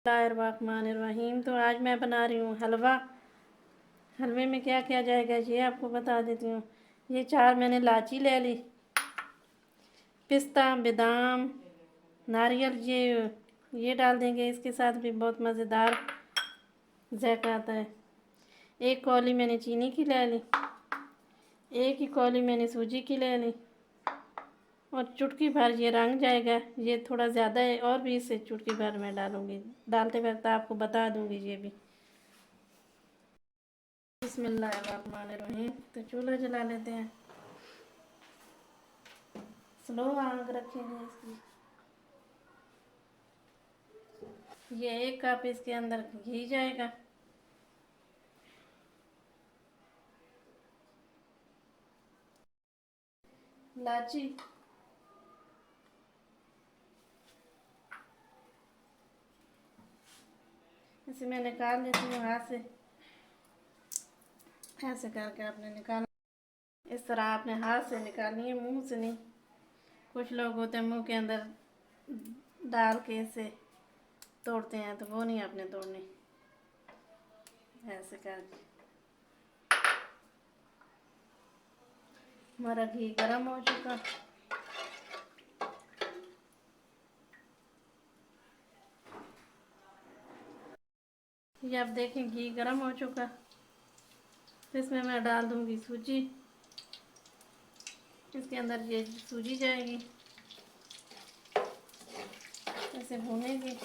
बिस्मिल्लाहिर्रहमानिर्रहीम। तो आज मैं बना रही हूँ हलवा। हलवे में क्या क्या जाएगा ये आपको बता देती हूँ। ये 4 मैंने इलायची ले ली, पिस्ता, बादाम, नारियल, ये डाल देंगे। इसके साथ भी बहुत मज़ेदार जायका आता है। 1 कौली मैंने चीनी की ले ली, 1 ही कौली मैंने सूजी की ले ली और चुटकी भर ये रंग जाएगा। ये थोड़ा ज़्यादा है और भी इससे चुटकी भर मैं डालूँगी। डालते वक्त आपको बता दूँगी ये भी। बिस्मिल्लाहिर्रहमानिर्रहीम। तो चूल्हा जला लेते हैं, स्लो आग रखेंगे इसकी। ये 1 कप इसके अंदर घी जाएगा। इलायची, इसे मैं निकाल लेती हूँ हाथ से। ऐसे करके आपने निकाल, इस तरह आपने हाथ से निकालनी है, मुंह से नहीं। कुछ लोग होते हैं मुंह के अंदर डाल के इसे तोड़ते हैं, तो वो नहीं आपने तोड़नी। ऐसे करके हमारा घी गर्म हो चुका। ये आप देखें घी गर्म हो चुका। तो इसमें मैं डाल दूँगी सूजी। इसके अंदर ये सूजी जाएगी, ऐसे भूनेगी।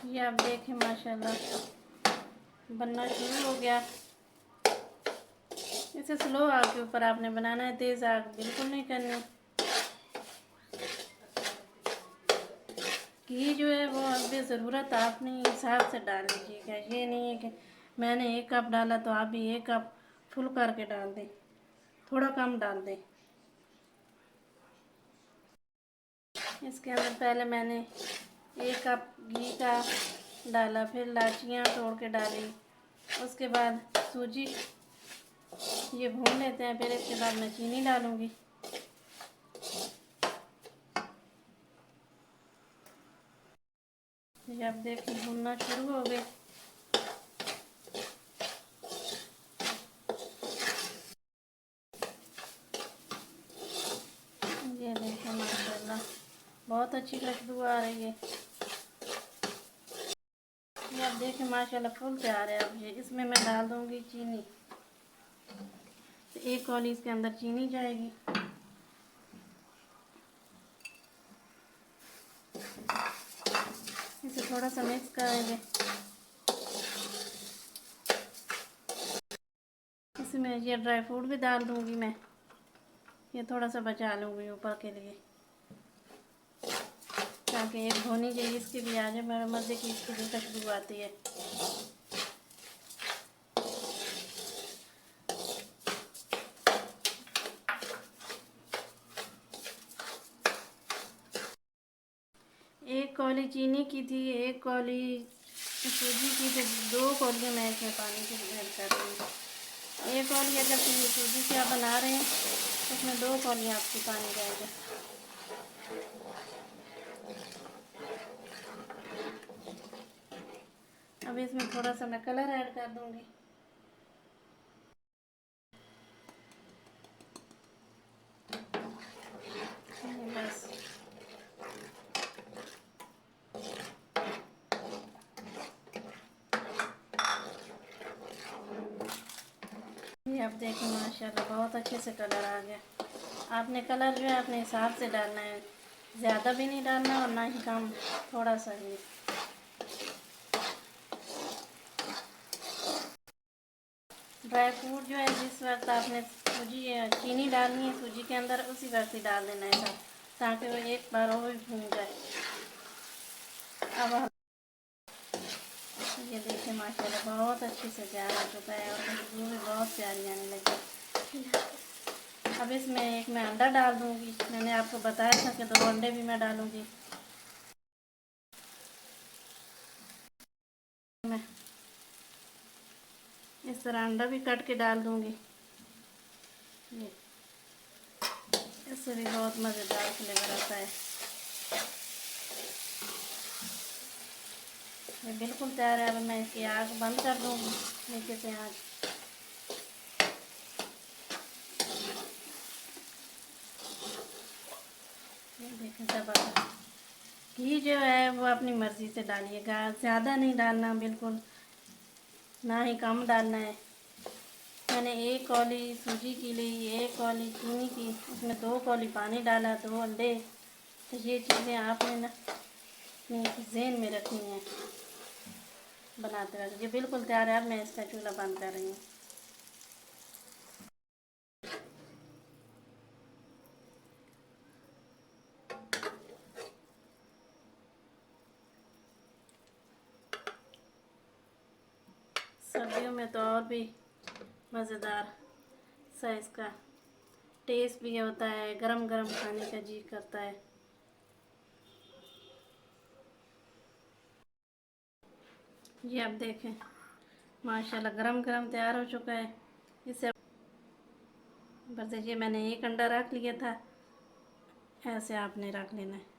ये आप देखें माशाल्लाह बनना शुरू हो गया। इसे स्लो आग के ऊपर आपने बनाना है, तेज़ आग बिल्कुल नहीं करनी। घी जो है वो अपनी ज़रूरत अपने हिसाब से डाल लीजिएगा। ये नहीं है कि मैंने 1 कप डाला तो आप भी 1 कप फुल करके डाल दें, थोड़ा कम डाल दें। इसके अंदर पहले मैंने 1 कप घी का डाला, फिर इलायचियाँ तोड़ के डाली, उसके बाद सूजी। ये भून लेते हैं, फिर इसके बाद मैं चीनी डालूँगी। ये आप देखिए भूनना शुरू हो गए। ये देखिए माशाल्लाह बहुत अच्छी खुशबू आ रही है। ये आप देखें माशाल्लाह फुल तैयार है। अब ये इसमें मैं डाल दूँगी चीनी। तो 1 कौली इसके अंदर चीनी जाएगी। इसे थोड़ा सा मिक्स करेंगे। इसमें ये ड्राई फ्रूट भी डाल दूँगी मैं। ये थोड़ा सा बचा लूँगी ऊपर के लिए, ताकि एक धोनी चाहिए इसकी भी आ जाए। मेरे मज़े की इसकी भी खुशबू आती है। एक कौली चीनी की थी, 1 कौली सूजी की थी, 2 कौलियाँ मैं इसमें पानी की ऐड कर दूँगी। 1 कौली अगर सूजी से आप बना रहे हैं तो इसमें 2 कौलियाँ आपकी पानी जाएगा। अब इसमें थोड़ा सा मैं कलर ऐड कर दूँगी। बस ये आप देखें माशाल्लाह बहुत अच्छे से कलर आ गया। आपने कलर जो है अपने हिसाब से डालना है, ज़्यादा भी नहीं डालना और ना ही कम, थोड़ा सा ही। ड्राई फ्रूट जो है जिस वक्त आपने चीनी डालनी है सूजी के अंदर, उसी वक्त ही डाल देना है सब, ताकि वो एक बार और भी भून जाए। अब ये देखिए माशाल्लाह बहुत अच्छे से तैयार हो चुका है और खुशबू भी बहुत प्यारी आने लगी। अब इसमें एक मैं अंडा डाल दूँगी। मैंने आपको बताया था कि 2 अंडे भी मैं डालूँगी। मैं इस तरह अंडा भी कट के डाल दूँगी। ये इससे भी बहुत मज़ेदार फ्लेवर आता है। ये बिल्कुल तैयार है। अब मैं इसकी आग बंद कर दूँगी, नीचे से आग। ये देखें ज़बरदस्त। घी जो है वो अपनी मर्ज़ी से डालिएगा, ज़्यादा नहीं डालना बिल्कुल, ना ही कम डालना है। मैंने 1 कौली सूजी की ली, 1 कौली चीनी की, उसमें 2 कौली पानी डाला, 2 अंडे। तो ये चीज़ें आपने ना अपने ज़हन में रखनी है बनाते वक्त। ये बिल्कुल तैयार है। अब मैं इसका चूल्हा बंद कर रही हूँ। सर्दियों में तो और भी मज़ेदार सा इसका टेस्ट भी होता है, गरम गरम खाने का जी करता है। ये आप देखें माशाल्लाह गरम गरम तैयार हो चुका है। इससे बस ये मैंने 1 अंडा रख लिया था, ऐसे आपने रख लेना है।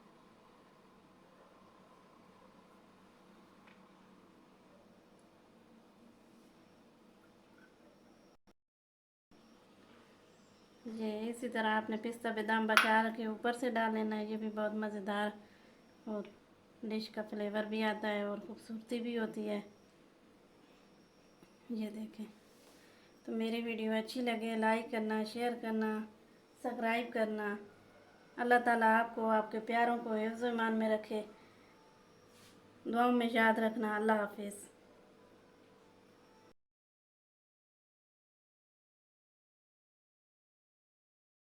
ये इसी तरह आपने पिस्ता बादाम बचा के ऊपर से डाल लेना है। ये भी बहुत मज़ेदार और डिश का फ्लेवर भी आता है और खूबसूरती भी होती है। ये देखें। तो मेरी वीडियो अच्छी लगे लाइक करना, शेयर करना, सब्सक्राइब करना। अल्लाह ताला आपको, आपके प्यारों को हिफ्ज़-ओ-ईमान में रखे। दुआओं में याद रखना। अल्लाह हाफिज़।